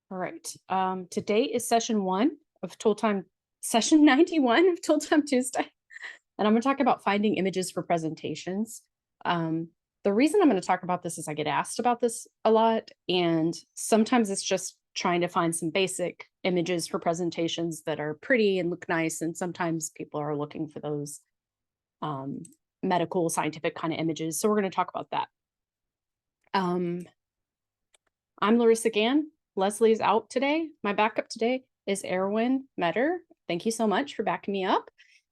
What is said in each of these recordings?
All right. Today is session 91 of Tool Time Tuesday. And I'm going to talk about finding images for presentations. Um, the reason I'm going to talk about this is I get asked about this a lot. And sometimes it's just trying to find some basic images for presentations that are pretty and look nice. And sometimes people are looking for those um, medical, scientific kind of images. So we're going to talk about that. I'm Larissa Gann. Leslie's out today. My backup today is Erwin Metter. Thank you so much for backing me up.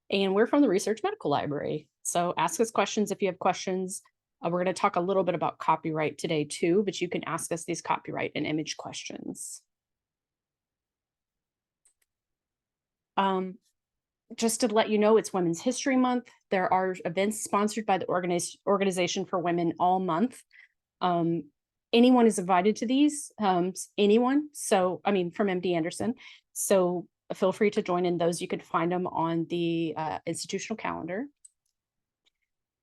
And we're from the Research Medical Library. So ask us questions if you have questions. We're going to talk a little bit about copyright today too, but you can ask us these copyright and image questions. Just to let you know, it's Women's History Month. There are events sponsored by the Organization for Women all month. Anyone is invited to these, anyone. So, I mean, from MD Anderson. So feel free to join in those. You can find them on the institutional calendar.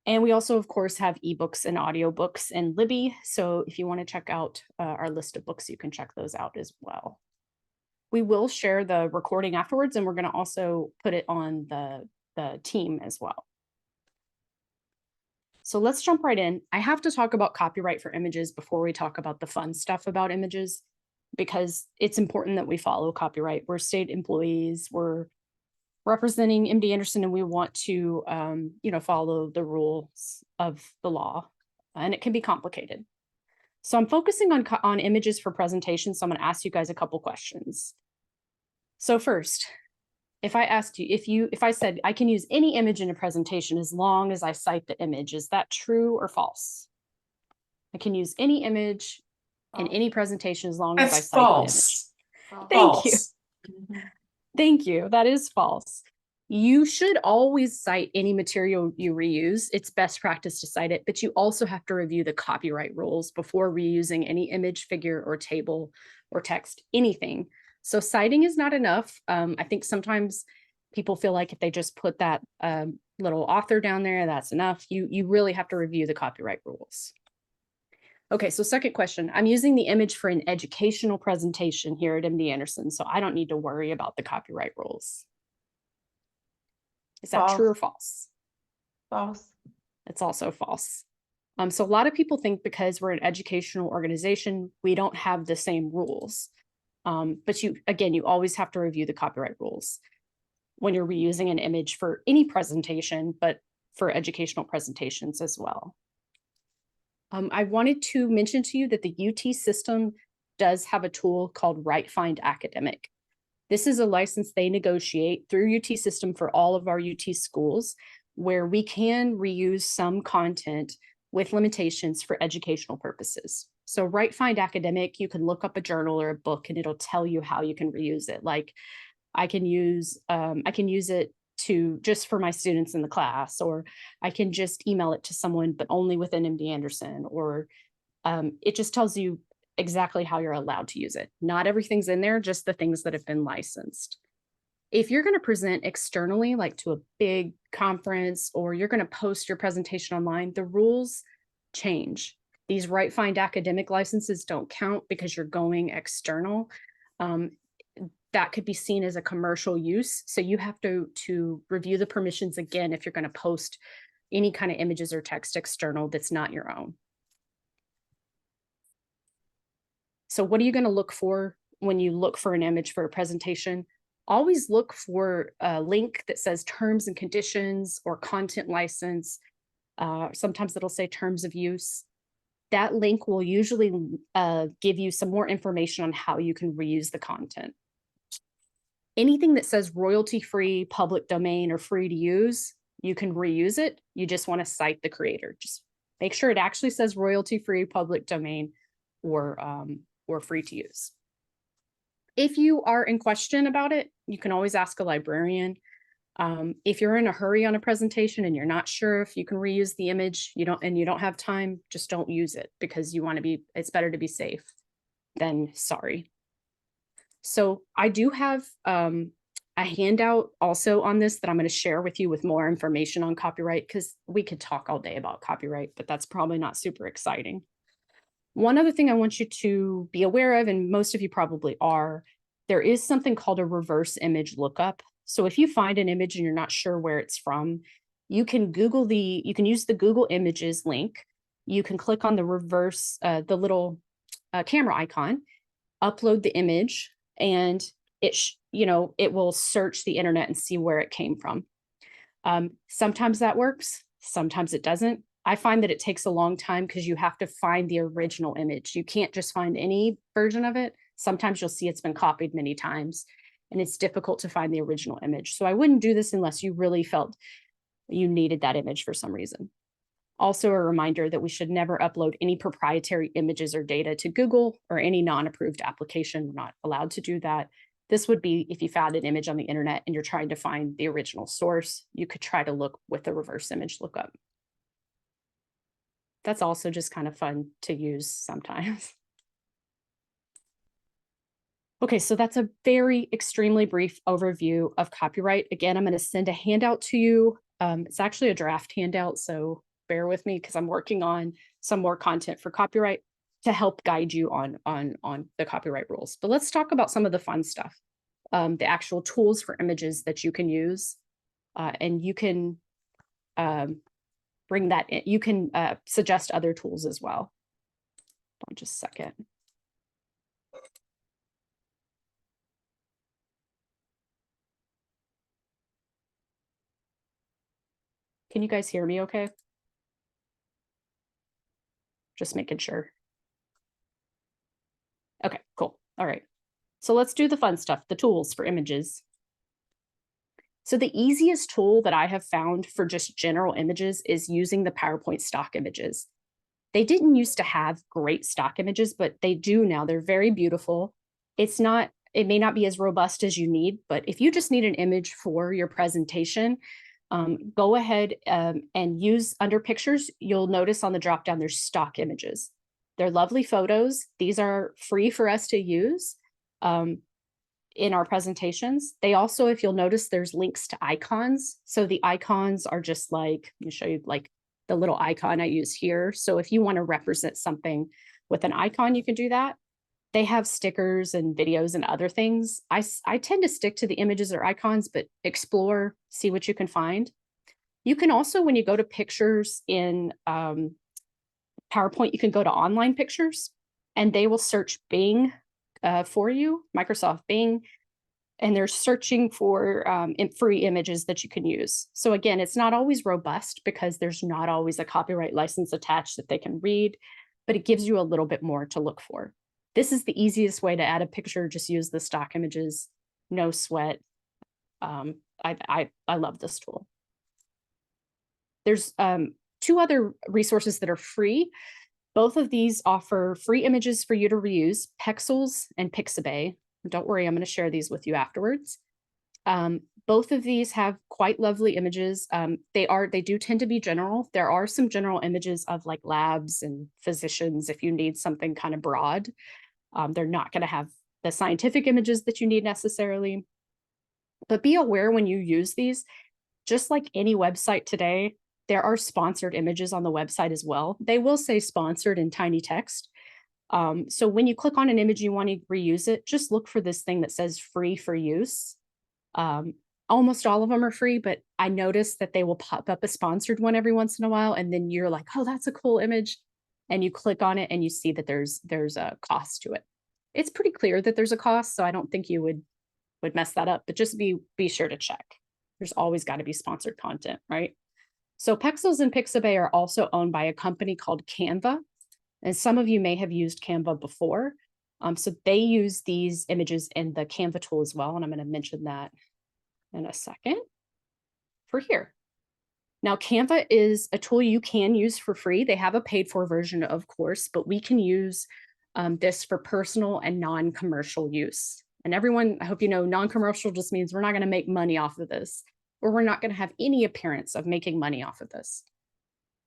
And we also, of course, have ebooks and audiobooks in Libby. So if you want to check out our list of books, you can check those out as well. We will share the recording afterwards, and we're going to also put it on the team as well. So let's jump right in. I have to talk about copyright for images before we talk about the fun stuff about images, because it's important that we follow copyright. We're state employees, we're representing MD Anderson, and we want to, follow the rules of the law, and it can be complicated. So I'm focusing on images for presentations. So I'm going to ask you guys a couple questions. So first, if I asked you, if I said I can use any image in a presentation as long as I cite the image, is that true or false? I can use any image in any presentation as long as I cite the image. Thank you. Thank you. That is false. You should always cite any material you reuse. It's best practice to cite it, but you also have to review the copyright rules before reusing any image, figure, or table or text, anything. So citing is not enough. I think sometimes people feel like if they just put that little author down there, that's enough. You really have to review the copyright rules. Okay, so second question. I'm using the image for an educational presentation here at MD Anderson, so I don't need to worry about the copyright rules. Is that true or false? False. It's also false. So a lot of people think because we're an educational organization, we don't have the same rules. But you always have to review the copyright rules when you're reusing an image for any presentation, but for educational presentations as well. I wanted to mention to you that the UT system does have a tool called Find Academic. This is a license they negotiate through UT system for all of our UT schools, where we can reuse some content with limitations for educational purposes. So Find Academic, you can look up a journal or a book and it'll tell you how you can reuse it. Like I can use it to just for my students in the class, or I can just email it to someone, but only within MD Anderson, or it just tells you exactly how you're allowed to use it. Not everything's in there, just the things that have been licensed. If you're going to present externally, like to a big conference, or you're going to post your presentation online, the rules change. These Find Academic licenses don't count because you're going external. That could be seen as a commercial use. So you have to review the permissions again if you're going to post any kind of images or text external that's not your own. So what are you going to look for when you look for an image for a presentation? Always look for a link that says terms and conditions or content license. Sometimes it'll say terms of use. That link will usually give you some more information on how you can reuse the content. Anything that says royalty-free, public domain, or free to use, you can reuse it. You just want to cite the creator. Just make sure it actually says royalty-free, public domain, or free to use. If you are in question about it, you can always ask a librarian. If you're in a hurry on a presentation and you're not sure if you can reuse the image, you don't have time, just don't use it, because it's better to be safe than sorry. So I do have a handout also on this that I'm going to share with you with more information on copyright, because we could talk all day about copyright, but that's probably not super exciting. One other thing I want you to be aware of, and most of you probably are, there is something called a reverse image lookup. So if you find an image and you're not sure where it's from, you can use the Google Images link. You can click on the reverse, the little camera icon, upload the image, and it will search the internet and see where it came from. Sometimes that works, sometimes it doesn't. I find that it takes a long time because you have to find the original image. You can't just find any version of it. Sometimes you'll see it's been copied many times and it's difficult to find the original image. So I wouldn't do this unless you really felt you needed that image for some reason. Also, a reminder that we should never upload any proprietary images or data to Google or any non-approved application. We're not allowed to do that. This would be if you found an image on the internet and you're trying to find the original source, you could try to look with the reverse image lookup. That's also just kind of fun to use sometimes. Okay, so that's a very extremely brief overview of copyright. Again, I'm going to send a handout to you. It's actually a draft handout, so bear with me because I'm working on some more content for copyright to help guide you on the copyright rules. But let's talk about some of the fun stuff, the actual tools for images that you can use, and you can bring that in. You can suggest other tools as well. Hold on just a second. Can you guys hear me okay? Just making sure. Okay, cool. All right. So let's do the fun stuff, the tools for images. So the easiest tool that I have found for just general images is using the PowerPoint stock images. They didn't used to have great stock images, but they do now. They're very beautiful. It may not be as robust as you need, but if you just need an image for your presentation, go ahead and use under pictures. You'll notice on the dropdown, there's stock images. They're lovely photos. These are free for us to use in our presentations. They also, if you'll notice, there's links to icons. So the icons are just like, let me show you like the little icon I use here. So if you want to represent something with an icon, you can do that. They have stickers and videos and other things. I tend to stick to the images or icons, but explore, see what you can find. You can also, when you go to pictures in PowerPoint, you can go to online pictures and they will search Bing for you, Microsoft Bing, and they're searching for free images that you can use. So again, it's not always robust because there's not always a copyright license attached that they can read, but it gives you a little bit more to look for. This is the easiest way to add a picture. Just use the stock images, no sweat. I love this tool. There's two other resources that are free. Both of these offer free images for you to reuse, Pexels and Pixabay. Don't worry, I'm going to share these with you afterwards. Both of these have quite lovely images. They do tend to be general. There are some general images of like labs and physicians if you need something kind of broad. They're not going to have the scientific images that you need necessarily. But be aware when you use these, just like any website today, there are sponsored images on the website as well. They will say sponsored in tiny text. So when you click on an image, you want to reuse it, just look for this thing that says free for use. Almost all of them are free, but I noticed that they will pop up a sponsored one every once in a while. And then you're like, oh, that's a cool image. And you click on it and you see that there's a cost to it. It's pretty clear that there's a cost, so I don't think you would mess that up, but just be sure to check. There's always got to be sponsored content, right? So Pexels and Pixabay are also owned by a company called Canva. And some of you may have used Canva before. So they use these images in the Canva tool as well. And I'm going to mention that in a second for here. Now, Canva is a tool you can use for free. They have a paid for version, of course, but we can use this for personal and non-commercial use. And everyone, I hope you know, non-commercial just means we're not going to make money off of this, or we're not going to have any appearance of making money off of this.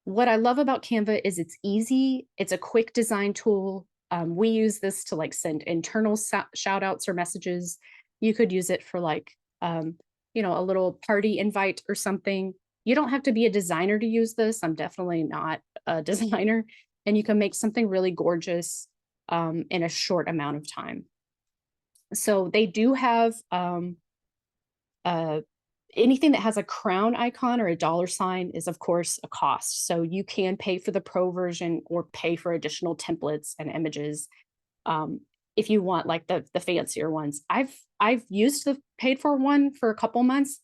What I love about Canva is it's easy. It's a quick design tool. We use this to like send internal shout outs or messages. You could use it for like, you know, a little party invite or something. You don't have to be a designer to use this. I'm definitely not a designer. and you can make something really gorgeous in a short amount of time. So they do have anything that has a crown icon or a dollar sign is of course a cost. So you can pay for the pro version or pay for additional templates and images if you want like the fancier ones. I've used the paid for one for a couple months.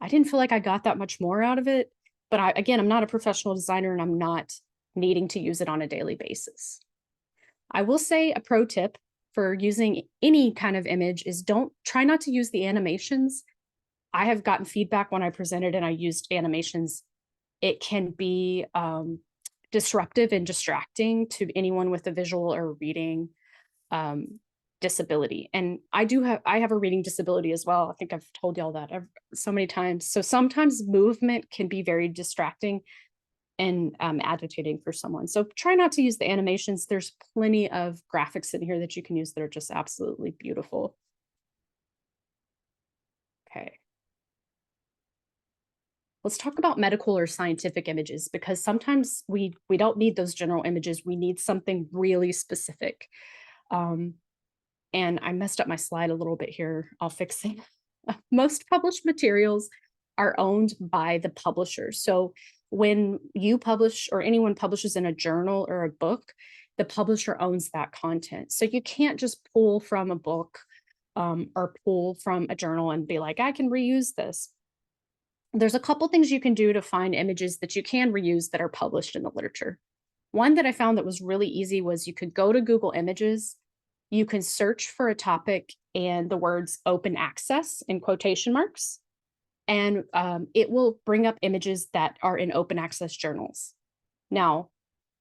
I didn't feel like I got that much more out of it. But again, I'm not a professional designer and I'm not needing to use it on a daily basis. I will say a pro tip for using any kind of image is try not to use the animations. I have gotten feedback when I presented and I used animations. It can be disruptive and distracting to anyone with a visual or reading disability. And I have a reading disability as well. I think I've told y'all that so many times. So sometimes movement can be very distracting and agitating for someone. So try not to use the animations. There's plenty of graphics in here that you can use that are just absolutely beautiful. Okay. Let's talk about medical or scientific images, because sometimes we don't need those general images. We need something really specific. And I messed up my slide a little bit here. I'll fix it. Most published materials are owned by the publisher. So when you publish or anyone publishes in a journal or a book, the publisher owns that content. So you can't just pull from a book or pull from a journal and be like, I can reuse this. There's a couple things you can do to find images that you can reuse that are published in the literature. One that I found that was really easy was you could go to Google Images, you can search for a topic and the words open access in quotation marks, and it will bring up images that are in open access journals. Now,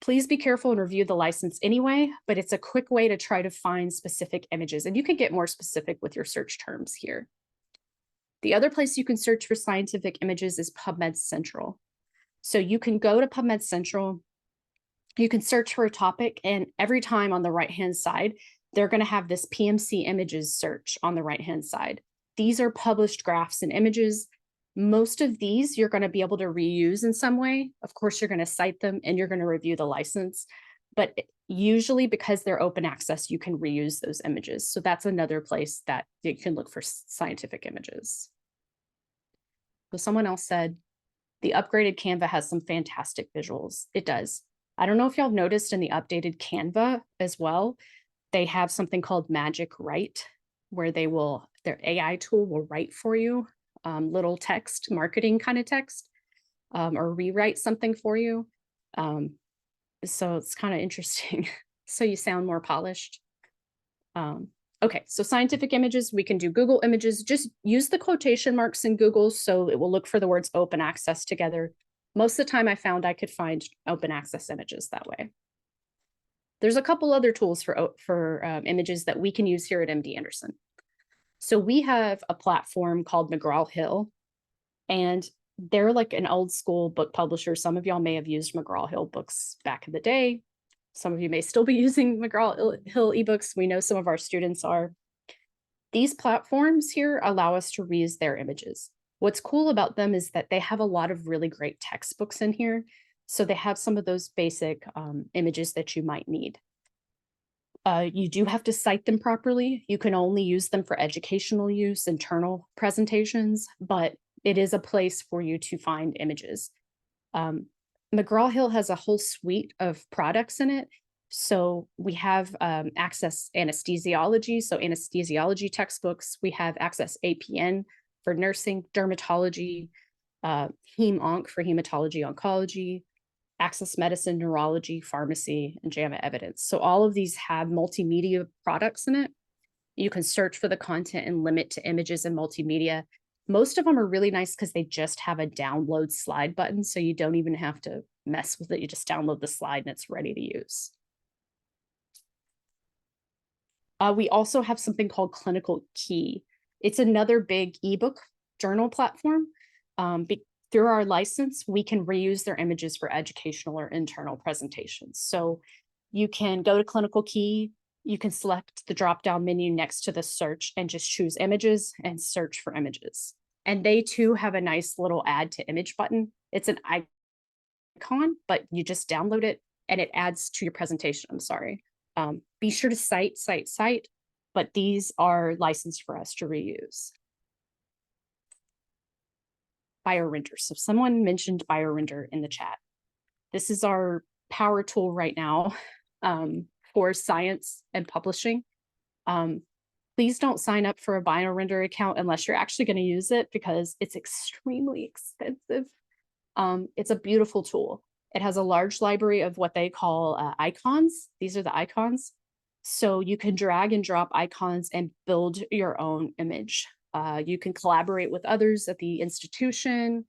please be careful and review the license anyway, but it's a quick way to try to find specific images, and you can get more specific with your search terms here. The other place you can search for scientific images is PubMed Central. So you can go to PubMed Central, you can search for a topic, and every time on the right-hand side, they're going to have this PMC images search on the right-hand side. These are published graphs and images. Most of these you're going to be able to reuse in some way. Of course, you're going to cite them and you're going to review the license, but usually because they're open access, you can reuse those images. So that's another place that you can look for scientific images. So someone else said, the upgraded Canva has some fantastic visuals. It does. I don't know if y'all have noticed in the updated Canva as well, they have something called Magic Write, where their AI tool will write for you little text, marketing kind of text, or rewrite something for you. So it's kind of interesting. So you sound more polished. Okay, so scientific images, we can do Google Images. Just use the quotation marks in Google so it will look for the words open access together. Most of the time I found I could find open access images that way. There's a couple other tools for images that we can use here at MD Anderson. So we have a platform called McGraw-Hill, and they're like an old school book publisher. Some of y'all may have used McGraw-Hill books back in the day. Some of you may still be using McGraw-Hill ebooks. We know some of our students are. These platforms here allow us to reuse their images. What's cool about them is that they have a lot of really great textbooks in here. So they have some of those basic images that you might need. You do have to cite them properly. You can only use them for educational use, internal presentations, but it is a place for you to find images. McGraw-Hill has a whole suite of products in it. So we have Access Anesthesiology, so anesthesiology textbooks. We have Access APN for nursing, dermatology, Hem-Onc for hematology, oncology, Access Medicine, neurology, pharmacy, and JAMA Evidence. So all of these have multimedia products in it. You can search for the content and limit to images and multimedia. Most of them are really nice because they just have a download slide button, so you don't even have to mess with it. You just download the slide and it's ready to use. We also have something called Clinical Key. It's another big ebook journal platform. Through our license, we can reuse their images for educational or internal presentations. So you can go to Clinical Key, you can select the drop-down menu next to the search and just choose images and search for images. And they too have a nice little add to image button. It's an icon, but you just download it and it adds to your presentation, I'm sorry. Be sure to cite, but these are licensed for us to reuse. BioRender. So someone mentioned BioRender in the chat. This is our power tool right now for science and publishing. Please don't sign up for a BioRender account unless you're actually going to use it, because it's extremely expensive. It's a beautiful tool. It has a large library of what they call icons. These are the icons. So you can drag and drop icons and build your own image. You can collaborate with others at the institution,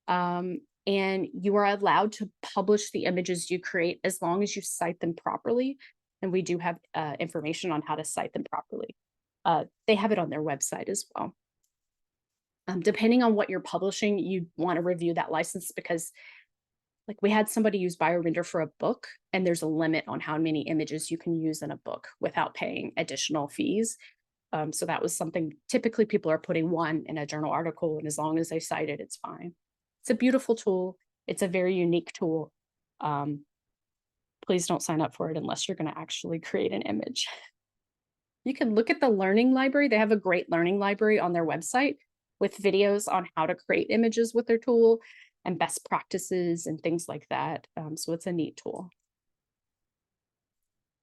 and you are allowed to publish the images you create as long as you cite them properly. And we do have information on how to cite them properly. They have it on their website as well. Depending on what you're publishing, you want to review that license, because like we had somebody use BioRender for a book, and there's a limit on how many images you can use in a book without paying additional fees. So that was something, typically people are putting one in a journal article, and as long as they cite it, it's fine. It's a beautiful tool. It's a very unique tool. Please don't sign up for it unless you're going to actually create an image. You can look at the learning library. They have a great learning library on their website with videos on how to create images with their tool and best practices and things like that. So it's a neat tool.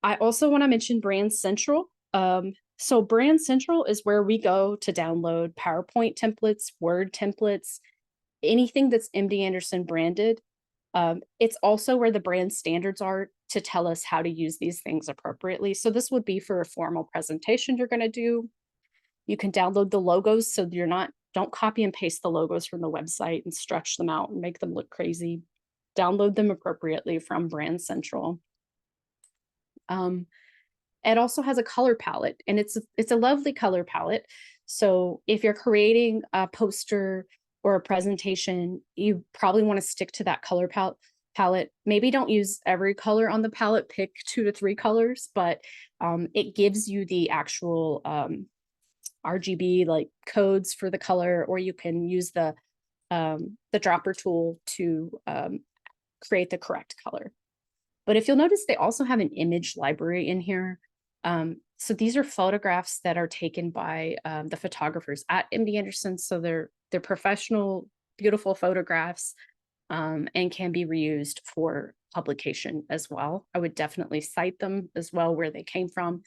I also want to mention Brand Central. So Brand Central is where we go to download PowerPoint templates, Word templates, anything that's MD Anderson branded. It's also where the brand standards are to tell us how to use these things appropriately. So this would be for a formal presentation you're going to do. You can download the logos, so don't copy and paste the logos from the website and stretch them out and make them look crazy. Download them appropriately from Brand Central. It also has a color palette, and it's a lovely color palette. So if you're creating a poster or a presentation, you probably want to stick to that color palette. Maybe don't use every color on the palette, pick 2 to 3 colors, but it gives you the actual RGB like codes for the color, or you can use the dropper tool to create the correct color. But if you'll notice, they also have an image library in here. So these are photographs that are taken by the photographers at MD Anderson. So they're professional, beautiful photographs, and can be reused for publication as well. I would definitely cite them as well where they came from.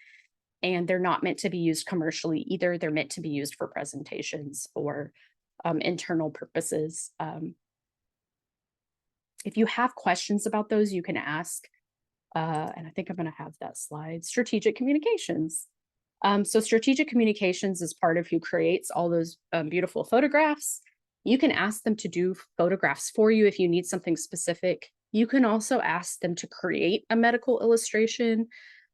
And they're not meant to be used commercially either. They're meant to be used for presentations or internal purposes. If you have questions about those, you can ask. And I think I'm going to have that slide. Strategic communications. So strategic communications is part of who creates all those beautiful photographs. You can ask them to do photographs for you if you need something specific. You can also ask them to create a medical illustration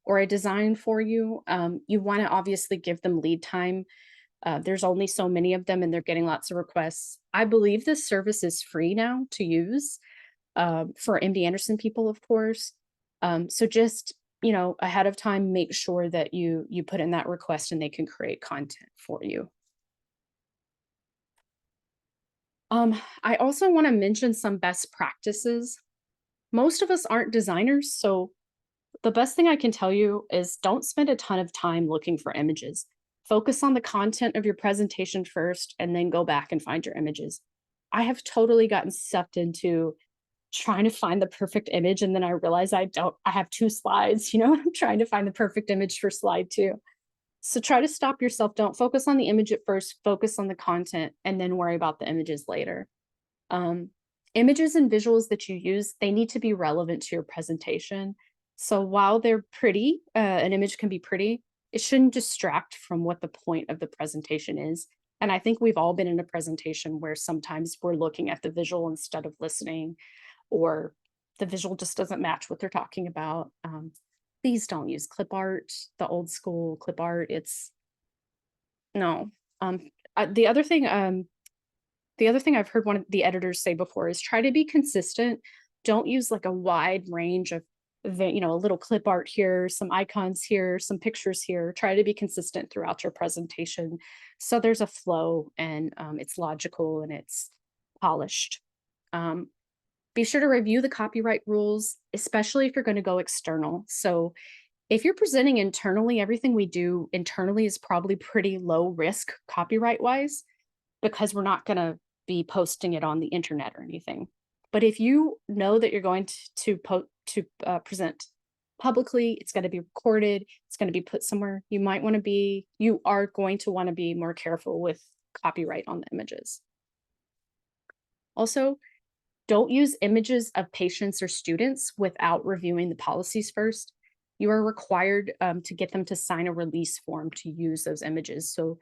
or a design for you. You want to obviously give them lead time. There's only so many of them, and they're getting lots of requests. I believe this service is free now to use for MD Anderson people, of course. So just, ahead of time, make sure that you put in that request and they can create content for you. I also want to mention some best practices. Most of us aren't designers, so the best thing I can tell you is don't spend a ton of time looking for images. Focus on the content of your presentation first, and then go back and find your images. I have totally gotten sucked into trying to find the perfect image, and then I realize I have 2 slides, I'm trying to find the perfect image for slide 2. So try to stop yourself. Don't focus on the image at first, focus on the content, and then worry about the images later. Images and visuals that you use, they need to be relevant to your presentation. So while they're pretty, an image can be pretty, it shouldn't distract from what the point of the presentation is. And I think we've all been in a presentation where sometimes we're looking at the visual instead of listening, or the visual just doesn't match what they're talking about. Please don't use clip art, the old school clip art. No. The other thing I've heard one of the editors say before is try to be consistent. Don't use like a wide range of, a little clip art here, some icons here, some pictures here. Try to be consistent throughout your presentation, so there's a flow and it's logical and it's polished. Be sure to review the copyright rules, especially if you're going to go external. So if you're presenting internally, everything we do internally is probably pretty low risk copyright wise, because we're not going to be posting it on the internet or anything. But if you know that you're going to present publicly, it's going to be recorded, it's going to be put somewhere, you are going to want to be more careful with copyright on the images. Also, don't use images of patients or students without reviewing the policies first. You are required to get them to sign a release form to use those images. So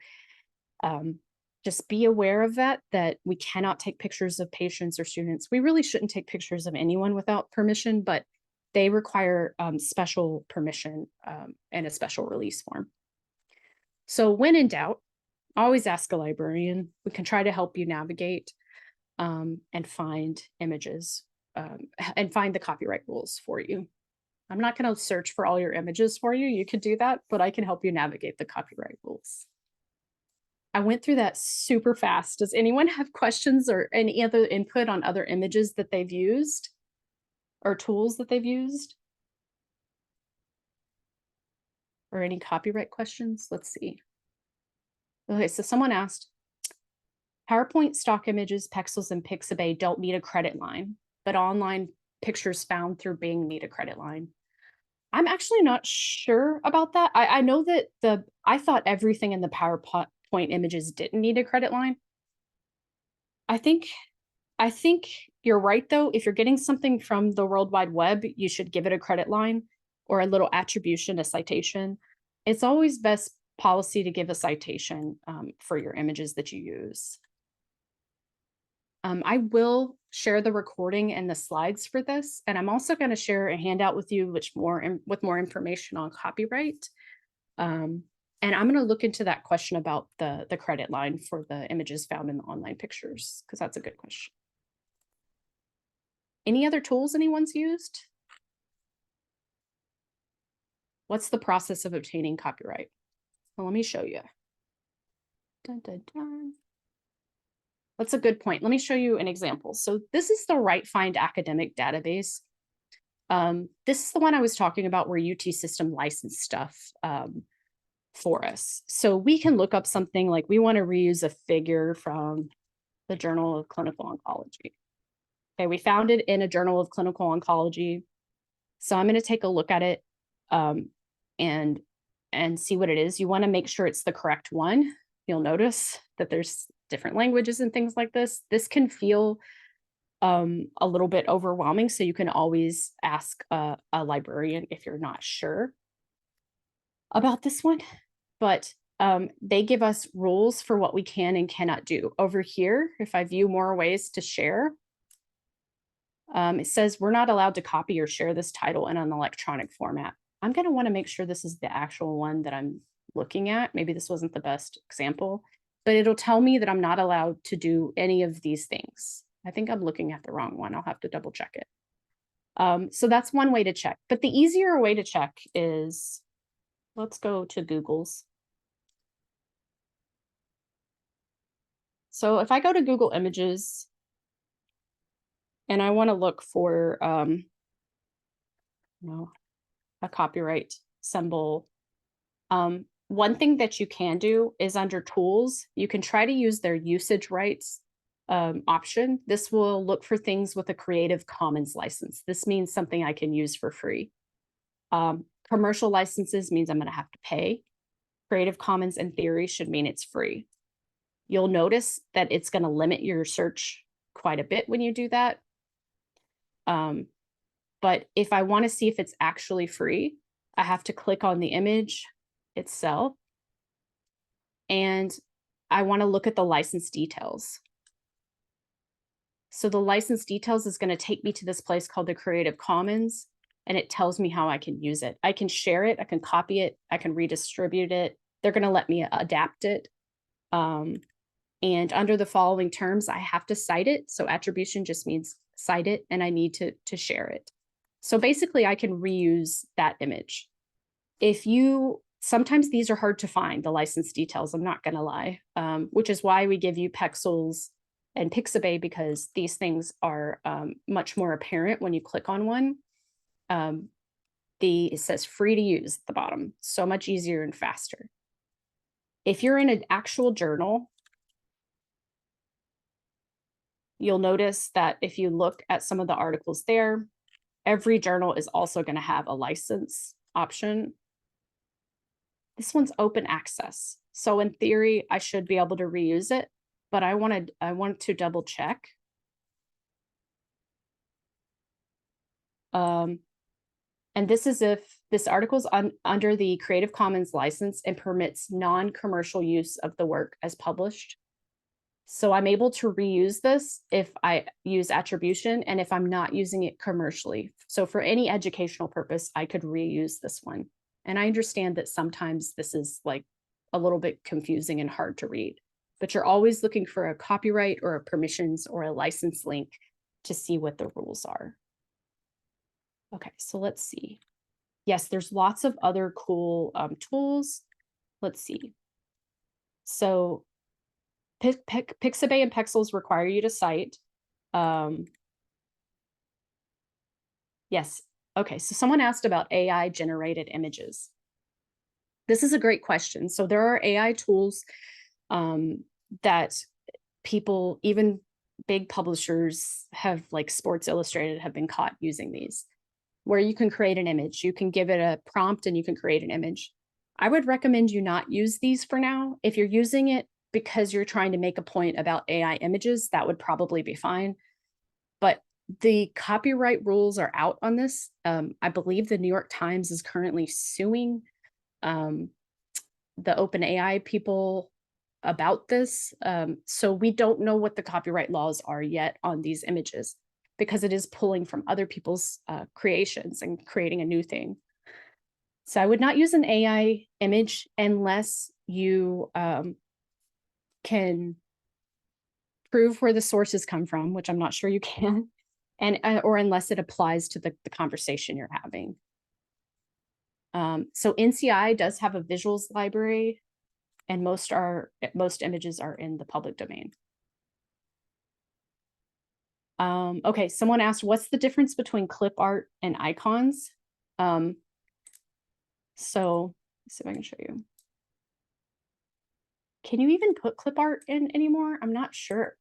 just be aware of that we cannot take pictures of patients or students. We really shouldn't take pictures of anyone without permission, but they require special permission and a special release form. So when in doubt, always ask a librarian. We can try to help you navigate and find images and find the copyright rules for you. I'm not going to search for all your images for you. You could do that, but I can help you navigate the copyright rules. I went through that super fast. Does anyone have questions or any other input on other images that they've used or tools that they've used? Or any copyright questions? Let's see. Okay, so someone asked, PowerPoint stock images, Pexels, and Pixabay don't need a credit line, but online pictures found through Bing need a credit line. I'm actually not sure about that. I know that I thought everything in the PowerPoint images didn't need a credit line. I think you're right, though. If you're getting something from the World Wide Web, you should give it a credit line or a little attribution, a citation. It's always best policy to give a citation for your images that you use. I will share the recording and the slides for this, and I'm also going to share a handout with you with more information on copyright. And I'm going to look into that question about the credit line for the images found in the online pictures, because that's a good question. Any other tools anyone's used? What's the process of obtaining copyright? Well, let me show you. Dun, dun, dun. That's a good point. Let me show you an example. So this is the Right Find academic database. This is the one I was talking about where UT System licensed stuff for us. So we can look up something like we want to reuse a figure from the Journal of Clinical Oncology. Okay, we found it in a Journal of Clinical Oncology. So I'm going to take a look at it and see what it is. You want to make sure it's the correct one. You'll notice that there's different languages and things like this. This can feel a little bit overwhelming, so you can always ask a librarian if you're not sure about this one. But they give us rules for what we can and cannot do. Over here, if I view more ways to share, it says we're not allowed to copy or share this title in an electronic format. I'm going to want to make sure this is the actual one that I'm looking at. Maybe this wasn't the best example, but it'll tell me that I'm not allowed to do any of these things. I think I'm looking at the wrong one. I'll have to double check it. So that's one way to check. But the easier way to check is, let's go to Google's. So if I go to Google Images and I want to look for a copyright symbol, one thing that you can do is under tools, you can try to use their usage rights option. This will look for things with a Creative Commons license. This means something I can use for free. Commercial licenses means I'm going to have to pay. Creative Commons in theory should mean it's free. You'll notice that it's going to limit your search quite a bit when you do that. But if I want to see if it's actually free, I have to click on the image itself. And I want to look at the license details. So the license details is going to take me to this place called the Creative Commons, and it tells me how I can use it. I can share it, I can copy it, I can redistribute it. They're going to let me adapt it. And under the following terms, I have to cite it. So attribution just means cite it, and I need to share it. So basically, I can reuse that image. Sometimes these are hard to find, the license details, I'm not going to lie, which is why we give you Pexels and Pixabay because these things are much more apparent when you click on one. It says free to use at the bottom, so much easier and faster. If you're in an actual journal, you'll notice that if you look at some of the articles there, every journal is also going to have a license option. This one's open access. So in theory, I should be able to reuse it, but I want to double check. And this is if this article's under the Creative Commons license and permits non-commercial use of the work as published. So I'm able to reuse this if I use attribution and if I'm not using it commercially. So for any educational purpose, I could reuse this one. And I understand that sometimes this is like a little bit confusing and hard to read, but you're always looking for a copyright or a permissions or a license link to see what the rules are. Okay, so let's see. Yes, there's lots of other cool tools. Let's see. So Pixabay and Pexels require you to cite. Yes. Okay, so someone asked about AI generated images. This is a great question. So there are AI tools that people, even big publishers have, like Sports Illustrated, have been caught using these, where you can create an image. You can give it a prompt and you can create an image. I would recommend you not use these for now. If you're using it because you're trying to make a point about AI images, that would probably be fine. But the copyright rules are out on this. I believe the New York Times is currently suing the OpenAI people about this. So we don't know what the copyright laws are yet on these images because it is pulling from other people's creations and creating a new thing. So I would not use an AI image unless you can prove where the sources come from, which I'm not sure you can, and or unless it applies to the conversation you're having. So NCI does have a visuals library, and most images are in the public domain. Okay, someone asked, what's the difference between clip art and icons? So let's see if I can show you. Can you even put clip art in anymore? I'm not sure.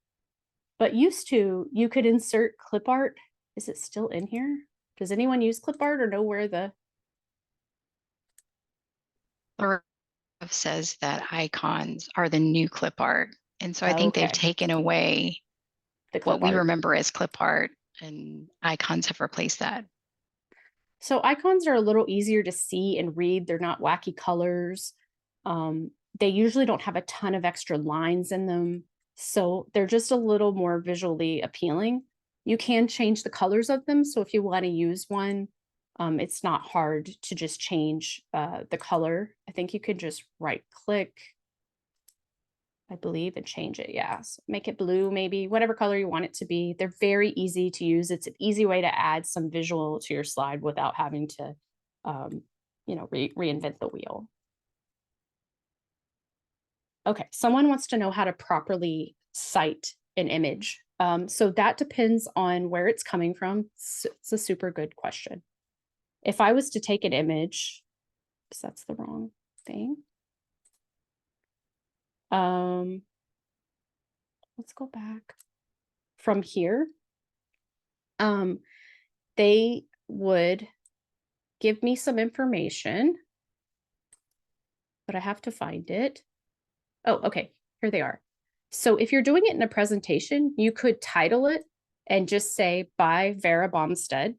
But used to, you could insert clip art. Is it still in here? Does anyone use clip art or know where the... says that icons are the new clip art. And so I think they've taken away what we remember as clip art, and icons have replaced that. So icons are a little easier to see and read. They're not wacky colors. They usually don't have a ton of extra lines in them. So they're just a little more visually appealing. You can change the colors of them. So if you want to use one, it's not hard to just change the color. I think you could just right click, I believe, and change it. Yeah, so make it blue, maybe whatever color you want it to be. They're very easy to use. It's an easy way to add some visual to your slide without having to, reinvent the wheel. Okay, someone wants to know how to properly cite an image. So that depends on where it's coming from. It's a super good question. If I was to take an image, because that's the wrong thing. Let's go back from here. They would give me some information, but I have to find it. Oh, okay, here they are. So if you're doing it in a presentation, you could title it and just say by Vera Bomstead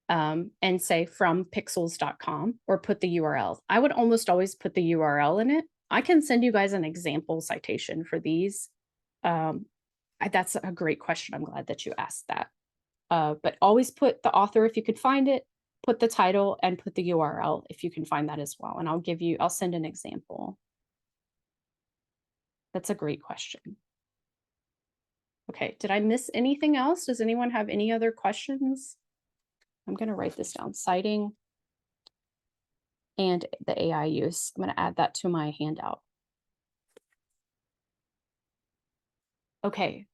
and say from pixels.com or put the URL. I would almost always put the URL in it. I can send you guys an example citation for these. That's a great question. I'm glad that you asked that. But always put the author if you could find it, put the title, and put the URL if you can find that as well. And I'll send an example. That's a great question. Okay, did I miss anything else? Does anyone have any other questions? I'm going to write this down, citing and the AI use. I'm going to add that to my handout. Okay,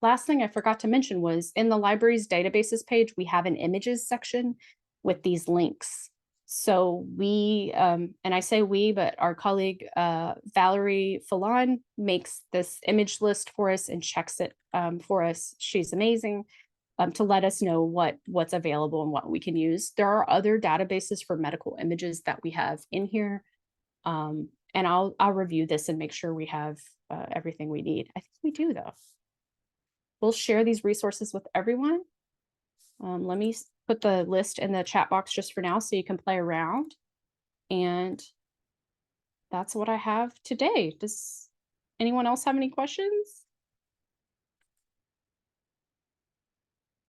last thing I forgot to mention was in the library's databases page, we have an images section with these links. So we, and I say we, but our colleague, Valerie Fallon makes this image list for us and checks it for us. She's amazing. To let us know what's available and what we can use. There are other databases for medical images that we have in here. And I'll review this and make sure we have everything we need. I think we do though. We'll share these resources with everyone. Let me put the list in the chat box just for now so you can play around. And that's what I have today. Does anyone else have any questions?